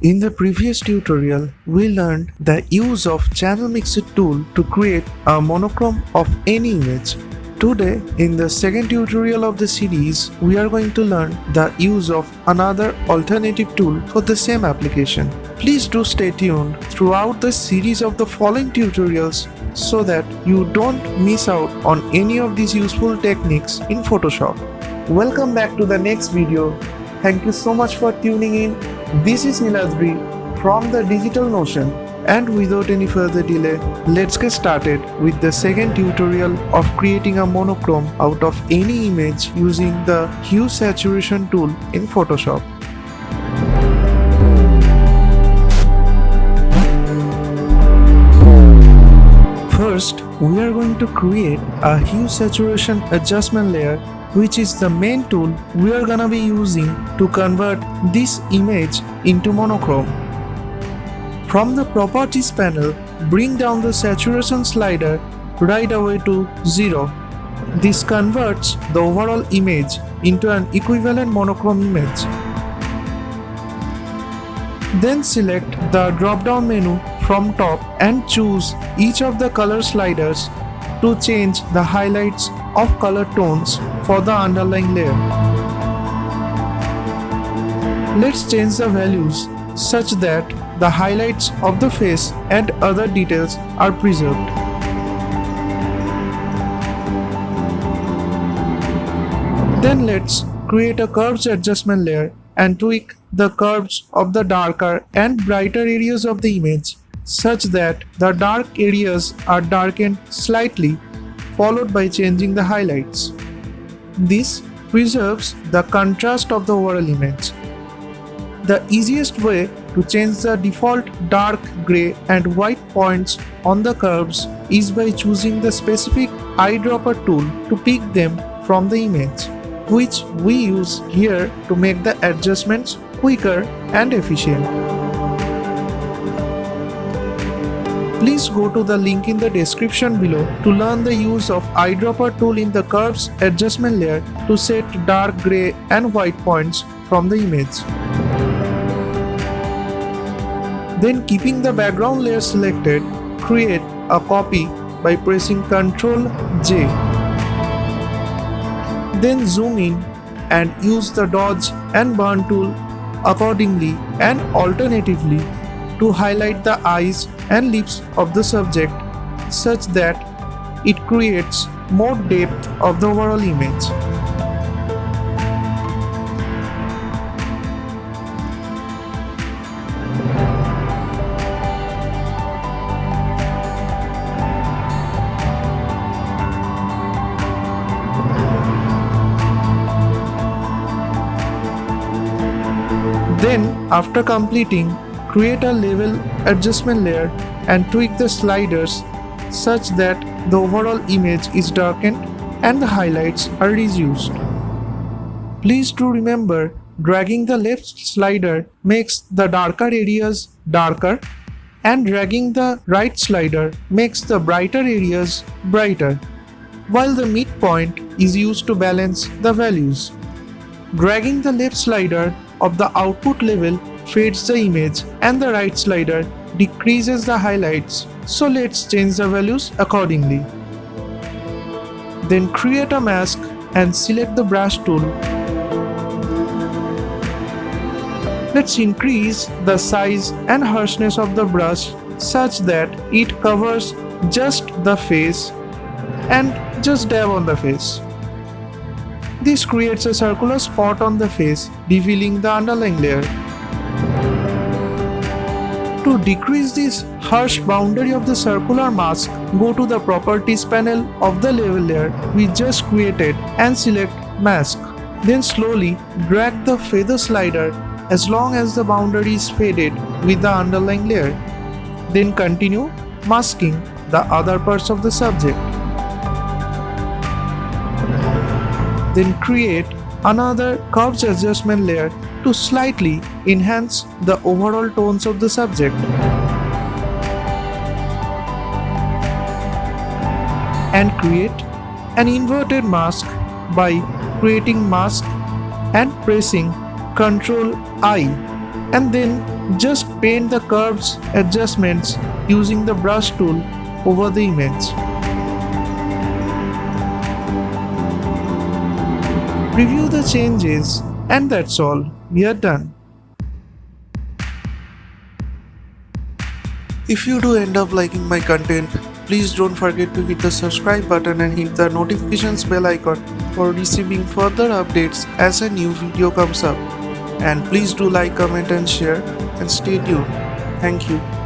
In the previous tutorial, we learned the use of channel mixer tool to create a monochrome of any image. Today, in the second tutorial of the series, we are going to learn the use of another alternative tool for the same application. Please do stay tuned throughout the series of the following tutorials so that you don't miss out on any of these useful techniques in Photoshop. Welcome back to the next video. Thank you so much for tuning in. This is Niladri from the Digital Notion, and without any further delay, let's get started with the second tutorial of creating a monochrome out of any image using the HUE Saturation tool in Photoshop. First, we are going to create a HUE Saturation adjustment layer, which is the main tool we are gonna be using to convert this image into monochrome. From the Properties panel, bring down the saturation slider right away to 0. This converts the overall image into an equivalent monochrome image. Then select the drop-down menu from top and choose each of the color sliders to change the highlights of color tones for the underlying layer. Let's change the values such that the highlights of the face and other details are preserved. Then let's create a curves adjustment layer and tweak the curves of the darker and brighter areas of the image such that the dark areas are darkened slightly, followed by changing the highlights. This preserves the contrast of the overall image. The easiest way to change the default dark gray and white points on the curves is by choosing the specific eyedropper tool to pick them from the image, which we use here to make the adjustments quicker and efficient. Please go to the link in the description below to learn the use of eyedropper tool in the curves adjustment layer to set dark gray and white points from the image. Then, keeping the background layer selected, create a copy by pressing Ctrl J. Then zoom in and use the dodge and burn tool accordingly and alternatively to highlight the eyes and lips of the subject such that it creates more depth of the overall image. Then, after completing, create a level adjustment layer and tweak the sliders such that the overall image is darkened and the highlights are reduced. Please do remember, dragging the left slider makes the darker areas darker and dragging the right slider makes the brighter areas brighter, while the midpoint is used to balance the values. Dragging the left slider of the output level fades the image and the right slider decreases the highlights, so let's change the values accordingly. Then create a mask and select the brush tool. Let's increase the size and harshness of the brush such that it covers just the face and just dab on the face. This creates a circular spot on the face, revealing the underlying layer. To decrease this harsh boundary of the circular mask, go to the Properties panel of the level layer we just created and select Mask. Then slowly drag the feather slider as long as the boundary is faded with the underlying layer. Then continue masking the other parts of the subject. Then create another curves adjustment layer to slightly enhance the overall tones of the subject. And create an inverted mask by creating mask and pressing Ctrl I and then Just paint the curves adjustments using the brush tool over the image. Review the changes, and that's all. We are done. If you do end up liking my content, please don't forget to hit the subscribe button and hit the notifications bell icon for receiving further updates as a new video comes up. And please do like, comment and share, and stay tuned. Thank you.